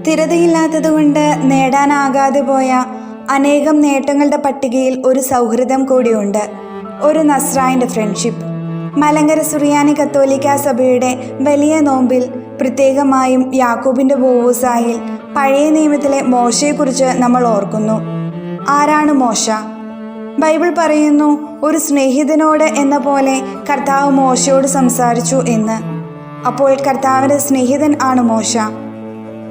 സ്ഥിരതയില്ലാത്തതുകൊണ്ട് നേടാനാകാതെ പോയ അനേകം നേട്ടങ്ങളുടെ പട്ടികയിൽ ഒരു സൗഹൃദം കൂടിയുണ്ട്. ഒരു നസ്രായൻ്റെ ഫ്രണ്ട്ഷിപ്പ്. മലങ്കര സുറിയാനി കത്തോലിക്ക സഭയുടെ വലിയ നോമ്പിൽ, പ്രത്യേകമായും യാക്കോബിൻ്റെ ബോവൂസായിൽ, പഴയ നിയമത്തിലെ മോശയെക്കുറിച്ച് നമ്മൾ ഓർക്കുന്നു. ആരാണ് മോശ? ബൈബിൾ പറയുന്നു, ഒരു സ്നേഹിതനോട് എന്ന പോലെ കർത്താവ് മോശയോട് സംസാരിച്ചു എന്ന്. അപ്പോൾ കർത്താവിൻ്റെ സ്നേഹിതൻ ആണ് മോശ.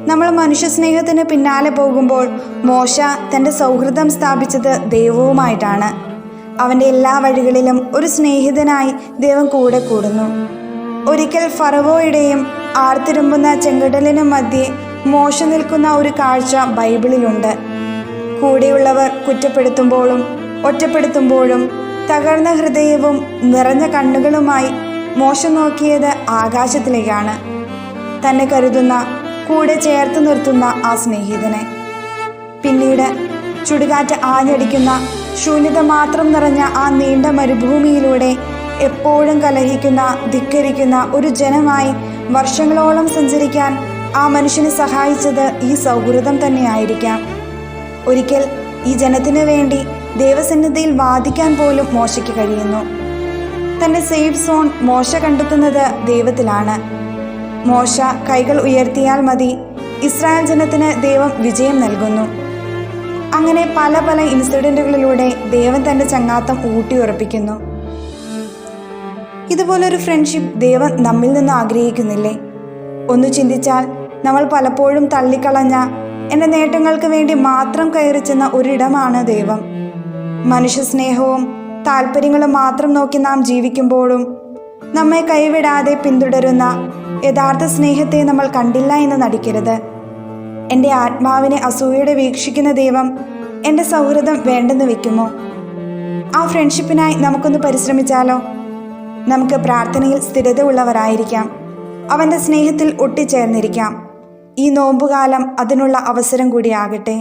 നമ്മൾ മനുഷ്യ സ്നേഹത്തിന് പിന്നാലെ പോകുമ്പോൾ മോശ തൻ്റെ സൗഹൃദം സ്ഥാപിച്ചത് ദൈവവുമായിട്ടാണ്. അവൻ്റെ എല്ലാ വഴികളിലും ഒരു സ്നേഹിതനായി ദൈവം കൂടെ കൂടുന്നു. ഒരിക്കൽ ഫറവോയുടെയും ആർത്തിരുമ്പുന്ന ചെങ്കടലിനും മധ്യേ മോശ നിൽക്കുന്ന ഒരു കാഴ്ച ബൈബിളിലുണ്ട്. കൂടെയുള്ളവർ കുറ്റപ്പെടുത്തുമ്പോഴും ഒറ്റപ്പെടുത്തുമ്പോഴും തകർന്ന ഹൃദയവും നിറഞ്ഞ കണ്ണുകളുമായി മോശ നോക്കിയത് ആകാശത്തിലേക്കാണ്. തന്നെ കരുതുന്ന, കൂടെ ചേർത്ത് നിർത്തുന്ന ആ സ്നേഹിതനെ. പിന്നീട് ചുടുകാറ്റ് ആഞ്ഞടിക്കുന്ന, ശൂന്യത മാത്രം നിറഞ്ഞ ആ നീണ്ട മരുഭൂമിയിലൂടെ എപ്പോഴും കലഹിക്കുന്ന, ധിക്കരിക്കുന്ന ഒരു ജനമായി വർഷങ്ങളോളം സഞ്ചരിക്കാൻ ആ മനുഷ്യനെ സഹായിച്ചത് ഈ സൗഹൃദം തന്നെയായിരിക്കാം. ഒരിക്കൽ ഈ ജനത്തിനു വേണ്ടി ദൈവസന്നിധിയിൽ വാദിക്കാൻ പോലും മോശയ്ക്ക് കഴിയുന്നു. തൻ്റെ സേഫ് സോൺ മോശ കണ്ടെത്തുന്നത് ദൈവത്തിലാണ്. മോശ കൈകൾ ഉയർത്തിയാൽ മതി, ഇസ്രായേൽ ജനത്തിന് ദൈവം വിജയം നൽകുന്നു. അങ്ങനെ പല പല ഇൻസിഡൻറ്റുകളിലൂടെ ദൈവം തൻ്റെ ചങ്ങാത്തം ഊട്ടിയുറപ്പിക്കുന്നു. ഇതുപോലൊരു ഫ്രണ്ട്ഷിപ്പ് ദൈവം നമ്മിൽ നിന്ന് ആഗ്രഹിക്കുന്നില്ലേ? ഒന്ന് ചിന്തിച്ചാൽ, നമ്മൾ പലപ്പോഴും തള്ളിക്കളഞ്ഞ, എൻ്റെ നേട്ടങ്ങൾക്ക് വേണ്ടി മാത്രം കയറി ചെന്ന ഒരിടമാണ് ദൈവം. മനുഷ്യ സ്നേഹവും താല്പര്യങ്ങളും മാത്രം നോക്കി നാം ജീവിക്കുമ്പോഴും നമ്മെ കൈവിടാതെ പിന്തുടരുന്ന യഥാർത്ഥ സ്നേഹത്തെ നമ്മൾ കണ്ടില്ല എന്ന് നടിക്കരുത്. എൻ്റെ ആത്മാവിനെ അസൂയയോടെ വീക്ഷിക്കുന്ന ദൈവം എൻ്റെ സൗഹൃദം വേണ്ടെന്ന് വെക്കുമോ? ആ ഫ്രണ്ട്ഷിപ്പിനായി നമുക്കൊന്ന് പരിശ്രമിച്ചാലോ? നമുക്ക് പ്രാർത്ഥനയിൽ സ്ഥിരത ഉള്ളവരായിരിക്കാം. അവൻ്റെ സ്നേഹത്തിൽ ഒട്ടിച്ചേർന്നിരിക്കാം. ഈ നോമ്പുകാലം അതിനുള്ള അവസരം കൂടിയാകട്ടെ.